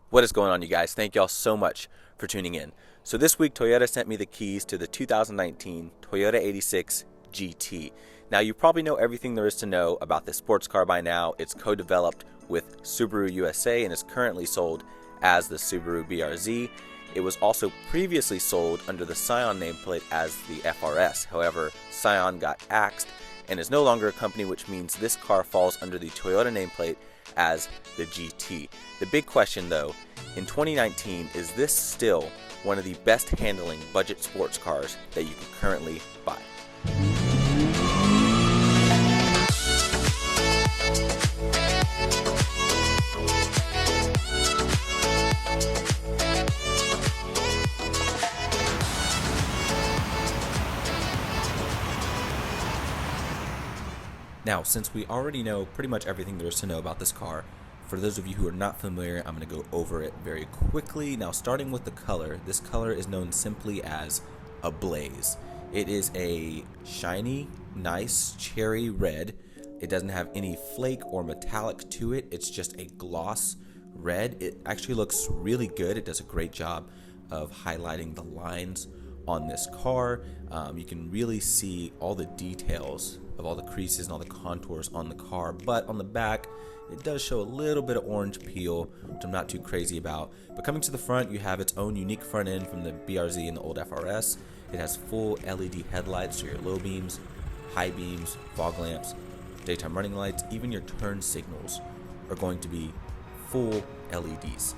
What is going on, you guys? Thank y'all so much for tuning in. So this week, Toyota sent me the keys to the 2019 Toyota 86 GT. Now, you probably know everything there is to know about this sports car by now. It's co-developed with Subaru USA and is currently sold as the Subaru BRZ. It was also previously sold under the Scion nameplate as the FRS. However, Scion got axed and is no longer a company, which means this car falls under the Toyota nameplate as the GT. The big question though, in 2019, is this still one of the best handling budget sports cars that you can currently buy? Now, since we already know pretty much everything there is to know about this car, for those of you who are not familiar, I'm going to go over it very quickly. Now, starting with the color, this color is known simply as a blaze. It is a shiny, nice cherry red. It doesn't have any flake or metallic to it. It's just a gloss red. It actually looks really good. It does a great job of highlighting the lines on this car. You can really see all the details of all the creases and all the contours on the car, but on the back it does show a little bit of orange peel, which I'm not too crazy about. But coming to the front, you have its own unique front end from the BRZ and the old FRS. It has full LED headlights, so your low beams, high beams, fog lamps, daytime running lights, even your turn signals are going to be full LEDs.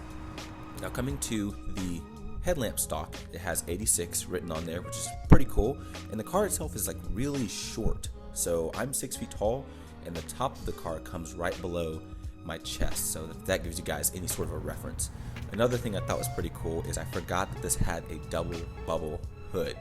Now, coming to the headlamp stock, it has 86 written on there, which is pretty cool, and the car itself is like really short. So I'm 6 feet tall, and the top of the car comes right below my chest, so that gives you guys any sort of a reference. Another thing I thought was pretty cool is I forgot that this had a double bubble hood.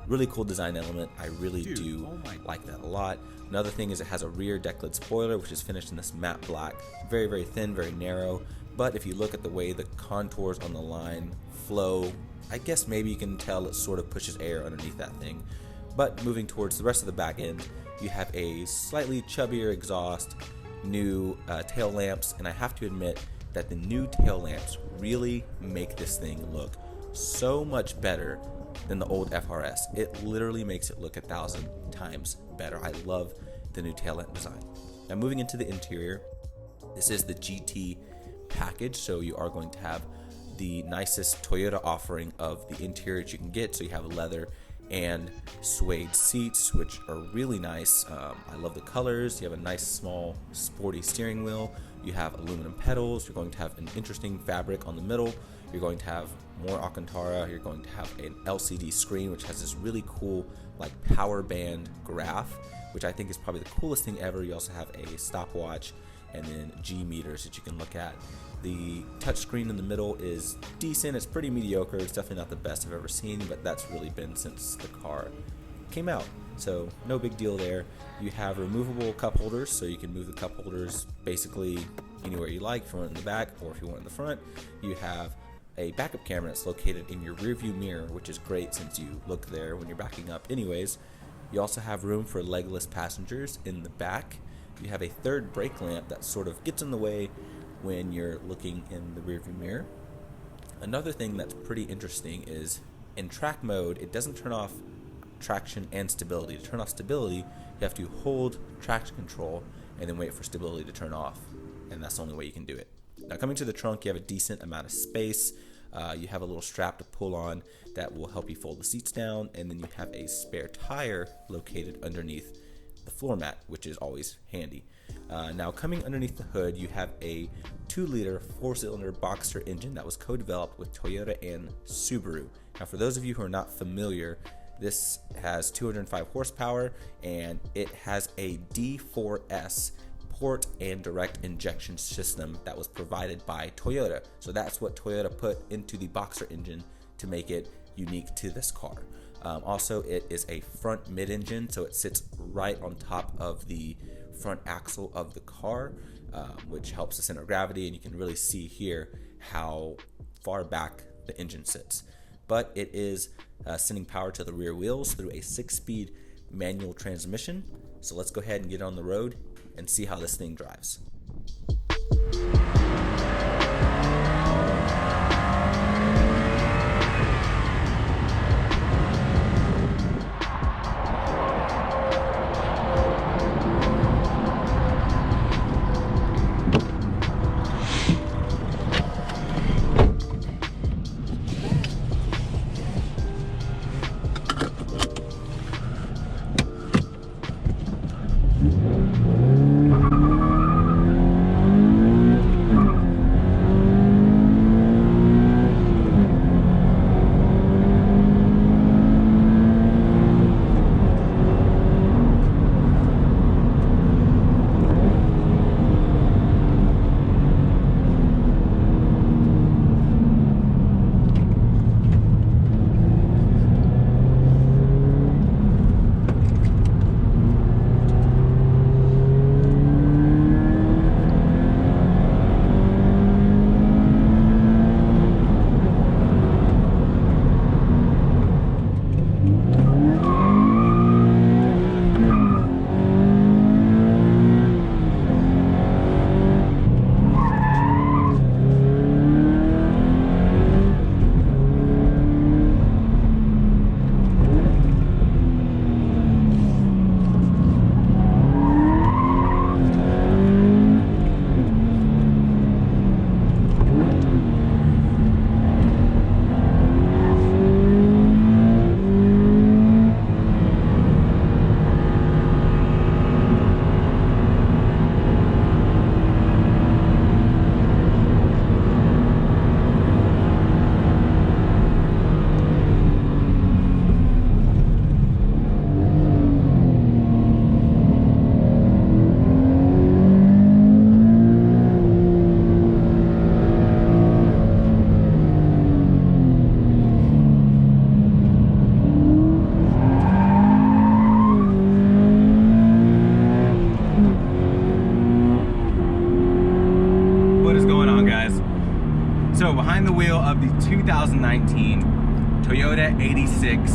Really cool design element. I really do like that a lot. Another thing is it has a rear deck lid spoiler, which is finished in this matte black. Very, very thin, very narrow. But if you look at the way the contours on the line flow, I guess maybe you can tell it sort of pushes air underneath that thing. But moving towards the rest of the back end, you have a slightly chubbier exhaust, new tail lamps, and I have to admit that the new tail lamps really make this thing look so much better than the old FRS. It literally makes it look 1,000 times better. I love the new tail lamp design. Now, moving into the interior, this is the GT package, so you are going to have the nicest Toyota offering of the interior that you can get. So you have leather and suede seats, which are really nice. I love the colors. You have a nice small sporty steering wheel. You have aluminum pedals. You're going to have an interesting fabric on the middle. You're going to have more Alcantara. You're going to have an LCD screen, which has this really cool like power band graph, which I think is probably the coolest thing ever. You also have a stopwatch and then G meters that you can look at. The touchscreen in the middle is decent. It's pretty mediocre. It's definitely not the best I've ever seen, but that's really been since the car came out. So no big deal there. You have removable cup holders, so you can move the cup holders basically anywhere you like, if you want it in the back or if you want it in the front. You have a backup camera that's located in your rear view mirror, which is great since you look there when you're backing up anyways. You also have room for legless passengers in the back. You have a third brake lamp that sort of gets in the way when you're looking in the rearview mirror. Another thing that's pretty interesting is in track mode, it doesn't turn off traction and stability. To turn off stability, you have to hold traction control and then wait for stability to turn off, and that's the only way you can do it. Now, coming to the trunk, you have a decent amount of space. You have a little strap to pull on that will help you fold the seats down, and then you have a spare tire located underneath the floor mat, which is always handy. Now, coming underneath the hood, you have a 2-liter 4-cylinder Boxster engine that was co-developed with Toyota and Subaru. Now, for those of you who are not familiar, this has 205 horsepower, and it has a D4S port and direct injection system that was provided by Toyota. So that's what Toyota put into the Boxster engine to make it unique to this car. Also, it is a front mid-engine, so it sits right on top of the front axle of the car, which helps the center of gravity, and you can really see here how far back the engine sits. But it is sending power to the rear wheels through a 6-speed manual transmission. So let's go ahead and get on the road and see how this thing drives. So behind the wheel of the 2019 Toyota 86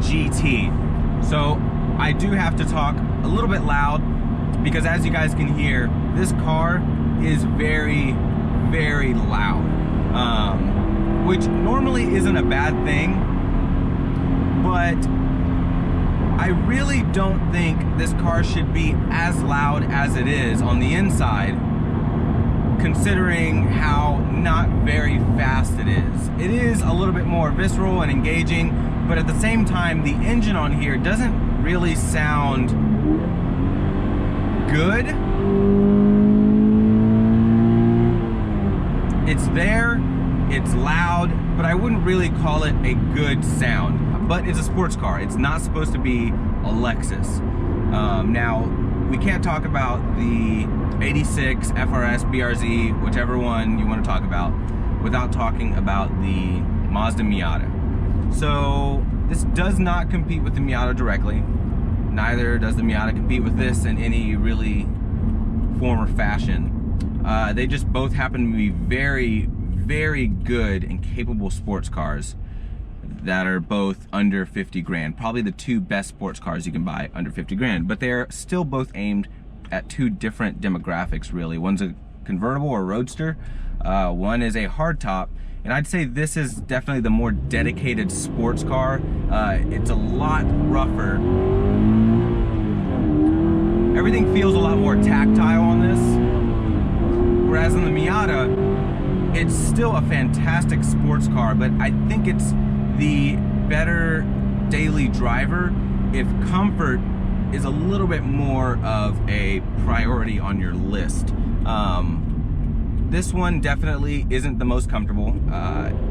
GT. So I do have to talk a little bit loud because, as you guys can hear, this car is very, very loud, which normally isn't a bad thing, but I really don't think this car should be as loud as it is on the inside, considering how not very fast it is. It is a little bit more visceral and engaging, but at the same time, the engine on here doesn't really sound good. It's there, it's loud, but I wouldn't really call it a good sound. But it's a sports car. It's not supposed to be a Lexus. Now, we can't talk about the 86, FRS, BRZ, whichever one you want to talk about, without talking about the Mazda Miata. So this does not compete with the Miata directly. Neither does the Miata compete with this in any really form or fashion. They just both happen to be very, very good and capable sports cars that are both under 50 grand. Probably the two best sports cars you can buy under 50 grand. But they're still both aimed at two different demographics, really. One's a convertible or roadster. One is a hardtop. And I'd say this is definitely the more dedicated sports car. It's a lot rougher. Everything feels a lot more tactile on this. Whereas in the Miata, it's still a fantastic sports car, but I think it's the better daily driver if comfort is a little bit more of a priority on your list. This one definitely isn't the most comfortable.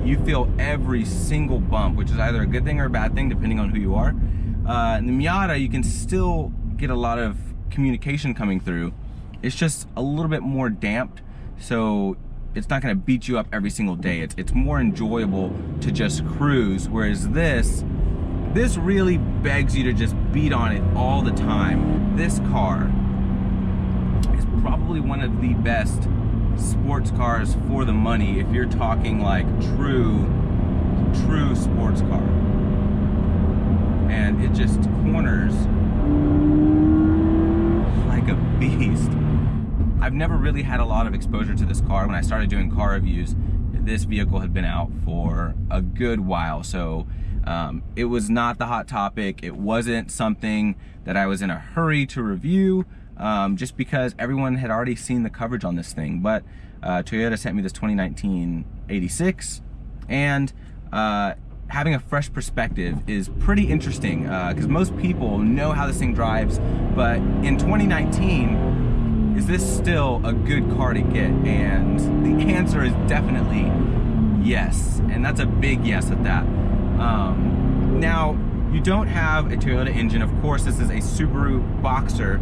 You feel every single bump, which is either a good thing or a bad thing, depending on who you are. In the Miata, you can still get a lot of communication coming through. It's just a little bit more damped, so it's not gonna beat you up every single day. It's more enjoyable to just cruise, whereas this really begs you to just beat on it all the time. This car is probably one of the best sports cars for the money if you're talking like true sports car. And it just corners like a beast. I've never really had a lot of exposure to this car. When I started doing car reviews, this vehicle had been out for a good while, so it was not the hot topic. It wasn't something that I was in a hurry to review, just because everyone had already seen the coverage on this thing. But Toyota sent me this 2019 86, and having a fresh perspective is pretty interesting, because most people know how this thing drives, but in 2019, is this still a good car to get? And the answer is definitely yes, and that's a big yes at that. Now, you don't have a Toyota engine. Of course, this is a Subaru Boxer,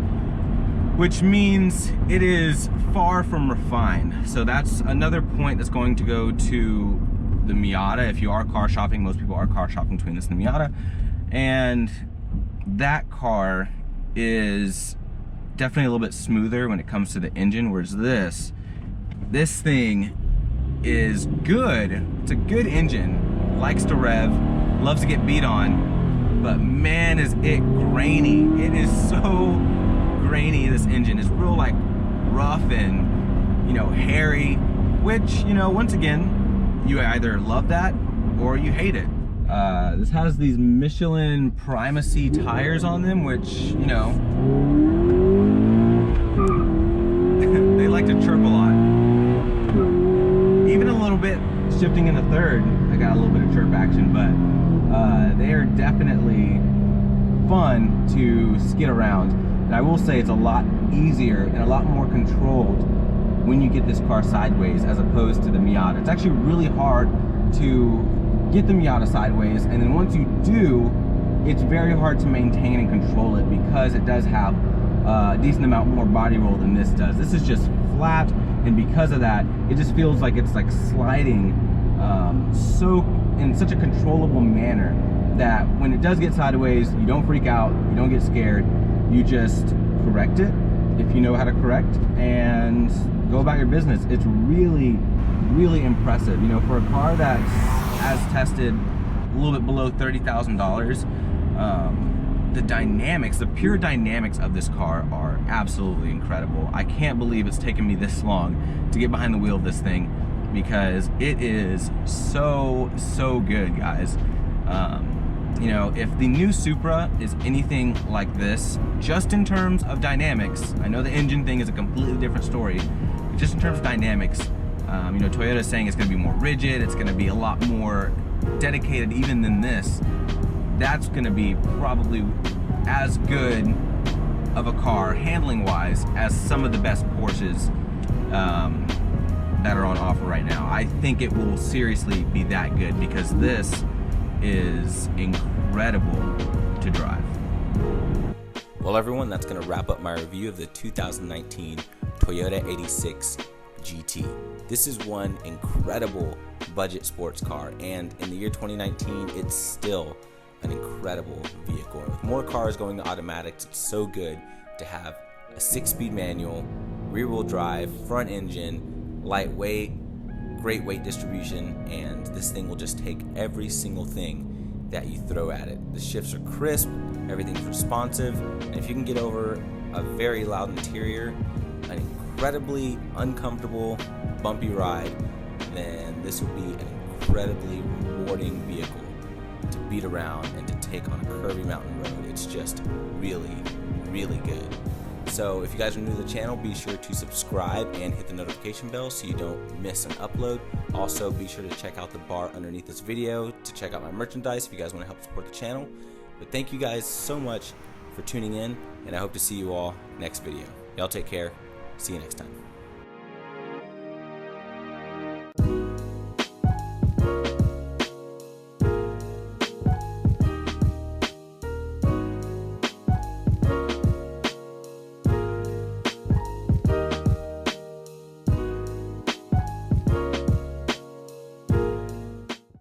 which means it is far from refined. So that's another point that's going to go to the Miata. If you are car shopping, most people are car shopping between this and the Miata. And that car is definitely a little bit smoother when it comes to the engine, whereas this thing is good. It's a good engine, likes to rev, loves to get beat on, but man, is it grainy. It is so grainy, this engine. It's real like rough and, you know, hairy, which, you know, once again, you either love that or you hate it. This has these Michelin Primacy tires on them, which, you know, they like to chirp a lot. Even a little bit shifting in the third, I got a little bit of chirp action, but they are definitely fun to skid around. And I will say it's a lot easier and a lot more controlled when you get this car sideways as opposed to the Miata. It's actually really hard to get the Miata sideways, and then once you do, it's very hard to maintain and control it because it does have a decent amount more body roll than this does. This is just flat, and because of that, it just feels like it's like sliding so in such a controllable manner that when it does get sideways, you don't freak out, you don't get scared, you just correct it if you know how to correct and go about your business. It's really, really impressive. You know, for a car that's as tested a little bit below $30,000, the dynamics, the pure dynamics of this car are absolutely incredible. I can't believe it's taken me this long to get behind the wheel of this thing, because it is so good, guys. You know, if the new Supra is anything like this, just in terms of dynamics, I know the engine thing is a completely different story, but just in terms of dynamics, you know, Toyota is saying it's going to be more rigid, it's going to be a lot more dedicated even than this. That's going to be probably as good of a car, handling-wise, as some of the best Porsches that are on offer right now. I think it will seriously be that good, because this is incredible to drive. Well, everyone, that's going to wrap up my review of the 2019 Toyota 86 GT. This is one incredible budget sports car, and in the year 2019, it's still an incredible vehicle. And with more cars going to automatics, it's so good to have a 6-speed manual, rear-wheel drive, front engine, lightweight, great weight distribution, and this thing will just take every single thing that you throw at it. The shifts are crisp, everything's responsive, and if you can get over a very loud interior, an incredibly uncomfortable, bumpy ride, then this will be an incredibly rewarding vehicle to beat around and to take on a curvy mountain road. It's just really good. So if you guys are new to the channel, be sure to subscribe and hit the notification bell so you don't miss an upload. Also, be sure to check out the bar underneath this video to check out my merchandise if you guys want to help support the channel. But thank you guys so much for tuning in, and I hope to see you all next video. Y'all take care. See you next time.